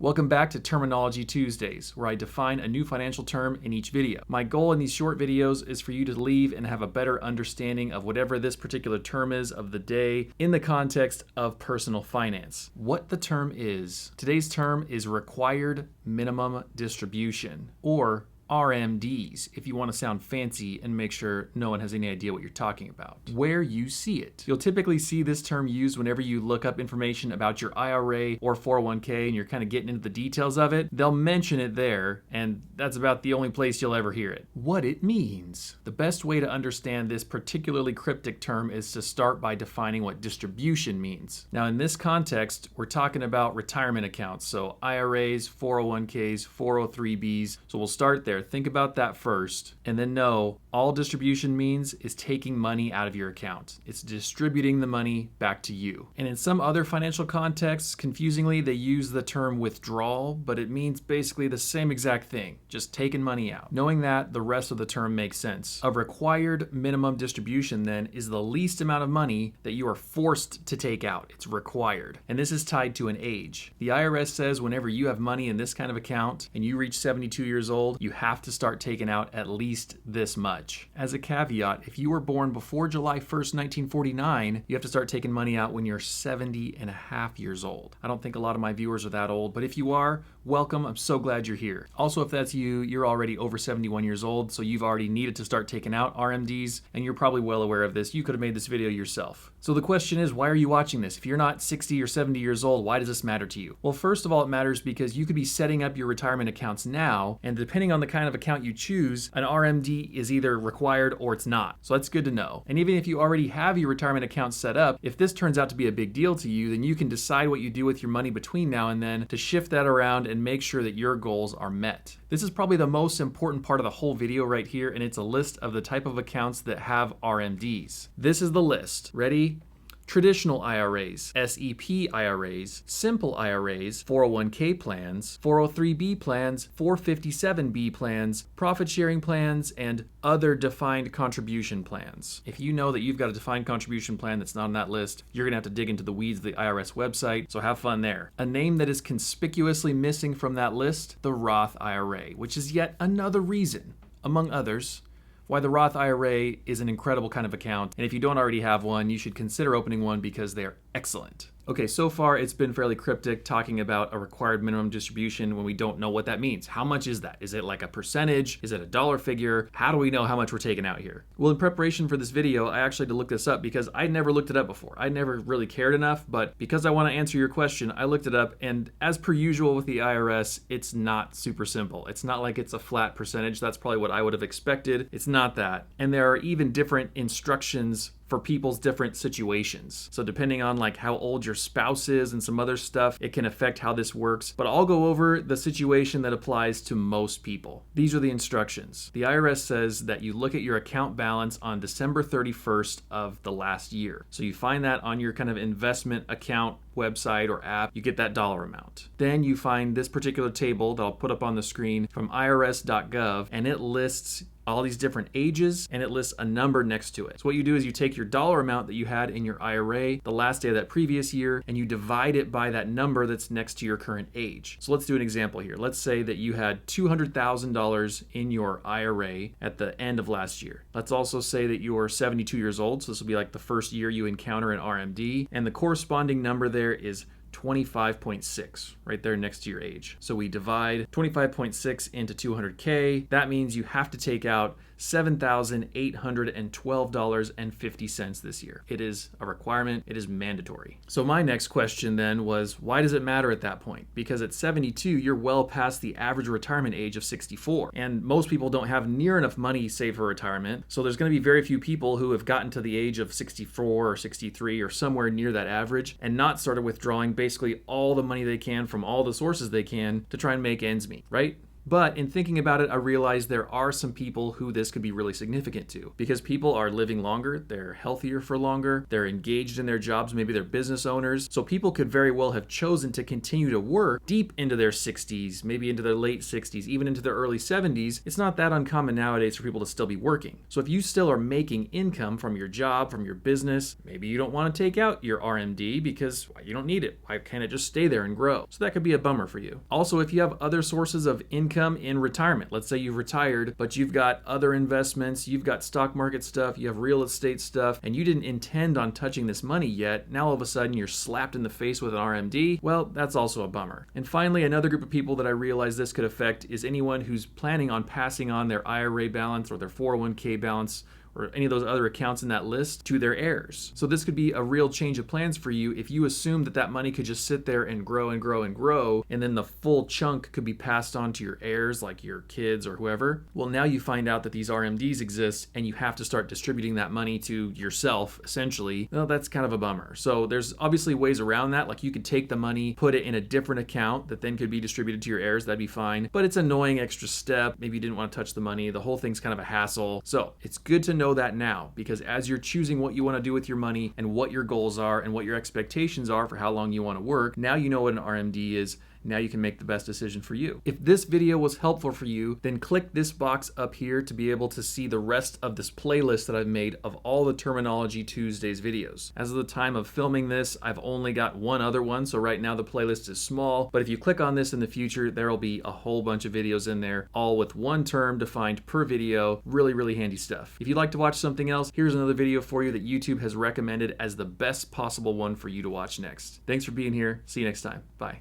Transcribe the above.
Welcome back to Terminology Tuesdays, where I define a new financial term in each video. My goal in these short videos is for you to leave and have a better understanding of whatever this particular term is of the day in the context of personal finance. What the term is. Today's term is required minimum distribution, or RMDs, if you want to sound fancy and make sure no one has any idea what you're talking about. Where you see it. You'll typically see this term used whenever you look up information about your IRA or 401k and you're kind of getting into the details of it. They'll mention it there, and that's about the only place you'll ever hear it. What it means. The best way to understand this particularly cryptic term is to start by defining what distribution means. Now, in this context, we're talking about retirement accounts, so IRAs, 401ks, 403bs. So we'll start there. Think about that first, and then know all distribution means is taking money out of your account. It's distributing the money back to you. And in some other financial contexts, confusingly, they use the term withdrawal, but it means basically the same exact thing, just taking money out. Knowing that, the rest of the term makes sense. A required minimum distribution then is the least amount of money that you are forced to take out. It's required. And this is tied to an age. The IRS says whenever you have money in this kind of account and you reach 72 years old, you have to start taking out at least this much. As a caveat, if you were born before July 1st, 1949, you have to start taking money out when you're 70 and a half years old. I don't think a lot of my viewers are that old, but if you are, welcome. I'm so glad you're here. Also, if that's you, you're already over 71 years old, so you've already needed to start taking out RMDs, and you're probably well aware of this. You could have made this video yourself. So the question is, why are you watching this? If you're not 60 or 70 years old, why does this matter to you? Well, first of all, it matters because you could be setting up your retirement accounts now, and depending on the kind of account you choose, an RMD is either required or it's not. So that's good to know. And even if you already have your retirement account set up, if this turns out to be a big deal to you, then you can decide what you do with your money between now and then to shift that around and make sure that your goals are met. This is probably the most important part of the whole video right here, and it's a list of the type of accounts that have RMDs. This is the list. Ready? Traditional IRAs, SEP IRAs, simple IRAs, 401k plans, 403b plans, 457b plans, profit sharing plans, and other defined contribution plans. If you know that you've got a defined contribution plan that's not on that list, you're gonna have to dig into the weeds of the IRS website, so have fun there. A name that is conspicuously missing from that list, the Roth IRA, which is yet another reason, among others, why the Roth IRA is an incredible kind of account, and if you don't already have one, you should consider opening one because they're excellent. Okay, so far it's been fairly cryptic talking about a required minimum distribution when we don't know what that means. How much is that? Is it like a percentage? Is it a dollar figure? How do we know how much we're taking out here? Well, in preparation for this video, I actually had to look this up because I'd never looked it up before. I never really cared enough, but because I want to answer your question, I looked it up, and as per usual with the IRS, it's not super simple. It's not like it's a flat percentage. That's probably what I would have expected. It's not that. And there are even different instructions for people's different situations. So depending on like how old your spouse is and some other stuff, it can affect how this works. But I'll go over the situation that applies to most people. These are the instructions. The IRS says that you look at your account balance on December 31st of the last year. So you find that on your kind of investment account website or app, you get that dollar amount. Then you find this particular table that I'll put up on the screen from irs.gov, and it lists all these different ages, and it lists a number next to it. So what you do is you take your dollar amount that you had in your IRA the last day of that previous year, and you divide it by that number that's next to your current age. So let's do an example here. Let's say that you had $200,000 in your IRA at the end of last year. Let's also say that you're 72 years old, so this will be like the first year you encounter an RMD, and the corresponding number there is 25.6, right there next to your age. So we divide 25.6 into 200K. That means you have to take out $7,812.50 this year. It is a requirement. It is mandatory. So my next question then was, why does it matter at that point? Because at 72, you're well past the average retirement age of 64. And most people don't have near enough money saved for retirement. So there's going to be very few people who have gotten to the age of 64 or 63 or somewhere near that average and not started withdrawing basically all the money they can from all the sources they can to try and make ends meet, right? But in thinking about it, I realized there are some people who this could be really significant to, because people are living longer, they're healthier for longer, they're engaged in their jobs, maybe they're business owners. So people could very well have chosen to continue to work deep into their 60s, maybe into their late 60s, even into their early 70s. It's not that uncommon nowadays for people to still be working. So if you still are making income from your job, from your business, maybe you don't want to take out your RMD because you don't need it. Why can't it just stay there and grow? So that could be a bummer for you. Also, if you have other sources of income in retirement. Let's say you've retired, but you've got other investments, you've got stock market stuff, you have real estate stuff, and you didn't intend on touching this money yet. Now all of a sudden you're slapped in the face with an RMD. Well, that's also a bummer. And finally, another group of people that I realize this could affect is anyone who's planning on passing on their IRA balance or their 401k balance or any of those other accounts in that list to their heirs. So this could be a real change of plans for you if you assume that that money could just sit there and grow and grow and grow, and then the full chunk could be passed on to your heirs, like your kids or whoever. Well, now you find out that these RMDs exist and you have to start distributing that money to yourself, essentially. Well, that's kind of a bummer. So there's obviously ways around that. Like you could take the money, put it in a different account that then could be distributed to your heirs. That'd be fine. But it's an annoying extra step. Maybe you didn't want to touch the money. The whole thing's kind of a hassle. So it's good to know that now, because as you're choosing what you want to do with your money and what your goals are and what your expectations are for how long you want to work, now you know what an RMD is. Now you can make the best decision for you. If this video was helpful for you, then click this box up here to be able to see the rest of this playlist that I've made of all the Terminology Tuesdays videos. As of the time of filming this, I've only got one other one, so right now the playlist is small, but if you click on this in the future, there'll be a whole bunch of videos in there, all with one term defined per video. Really, really handy stuff. If you'd like to watch something else, here's another video for you that YouTube has recommended as the best possible one for you to watch next. Thanks for being here. See you next time. Bye.